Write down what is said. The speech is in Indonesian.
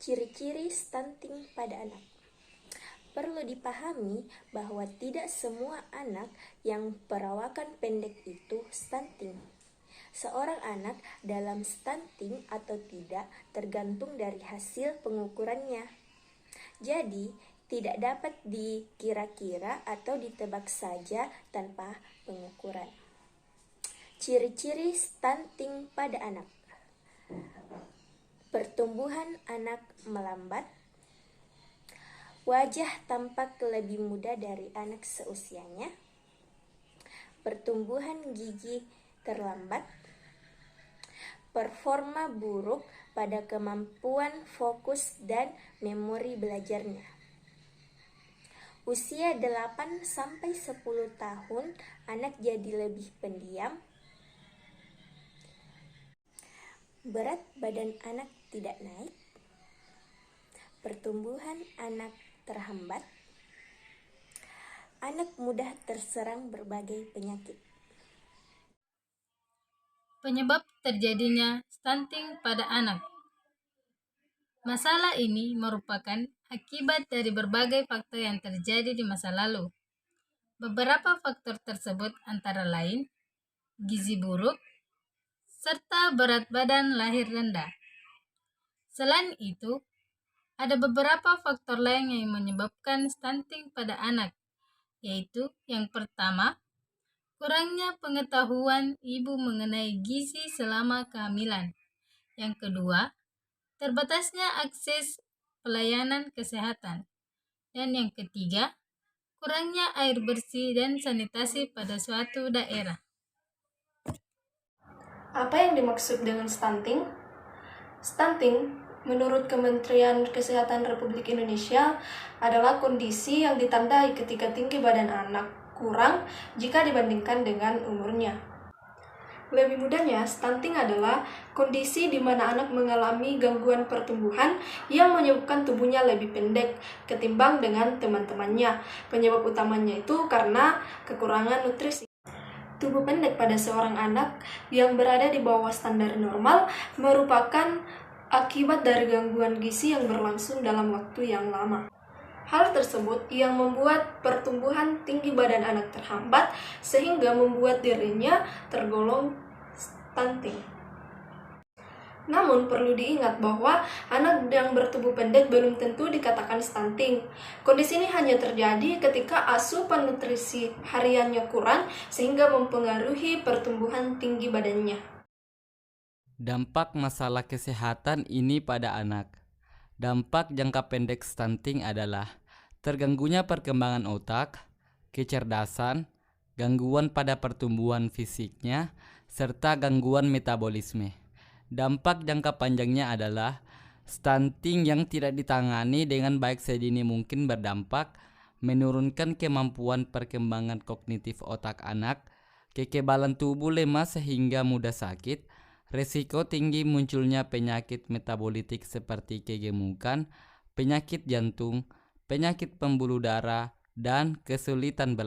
Ciri-ciri stunting pada anak. Perlu dipahami bahwa tidak semua anak yang perawakan pendek itu stunting. Seorang anak dalam stunting atau tidak tergantung dari hasil pengukurannya. Jadi, tidak dapat dikira-kira atau ditebak saja tanpa pengukuran. Ciri-ciri stunting pada anak. Pertumbuhan anak melambat. Wajah tampak lebih muda dari anak seusianya. Pertumbuhan gigi terlambat. Performa buruk pada kemampuan fokus dan memori belajarnya. Usia 8-10 tahun, anak jadi lebih pendiam. Berat badan anak tidak naik. Pertumbuhan anak terhambat. Anak mudah terserang berbagai penyakit. Penyebab terjadinya stunting pada anak. Masalah ini merupakan akibat dari berbagai faktor yang terjadi di masa lalu. Beberapa faktor tersebut antara lain gizi buruk serta berat badan lahir rendah. Selain itu, ada beberapa faktor lain yang menyebabkan stunting pada anak, yaitu yang pertama, kurangnya pengetahuan ibu mengenai gizi selama kehamilan. Yang kedua, terbatasnya akses pelayanan kesehatan. Dan yang ketiga, kurangnya air bersih dan sanitasi pada suatu daerah. Apa yang dimaksud dengan stunting? Stunting, menurut Kementerian Kesehatan Republik Indonesia, adalah kondisi yang ditandai ketika tinggi badan anak kurang jika dibandingkan dengan umurnya. Lebih mudahnya, stunting adalah kondisi di mana anak mengalami gangguan pertumbuhan yang menyebabkan tubuhnya lebih pendek ketimbang dengan teman-temannya. Penyebab utamanya itu karena kekurangan nutrisi. Tubuh pendek pada seorang anak yang berada di bawah standar normal merupakan akibat dari gangguan gizi yang berlangsung dalam waktu yang lama. Hal tersebut yang membuat pertumbuhan tinggi badan anak terhambat sehingga membuat dirinya tergolong stunting. Namun perlu diingat bahwa anak yang bertubuh pendek belum tentu dikatakan stunting. Kondisi ini hanya terjadi ketika asupan nutrisi hariannya kurang sehingga mempengaruhi pertumbuhan tinggi badannya. Dampak masalah kesehatan ini pada anak. Dampak jangka pendek stunting adalah terganggunya perkembangan otak, kecerdasan, gangguan pada pertumbuhan fisiknya, serta gangguan metabolisme. Dampak jangka panjangnya adalah stunting yang tidak ditangani dengan baik sedini mungkin berdampak menurunkan kemampuan perkembangan kognitif otak anak, kekebalan tubuh lemah sehingga mudah sakit, resiko tinggi munculnya penyakit metabolitik seperti kegemukan, penyakit jantung, penyakit pembuluh darah, dan kesulitan belajar.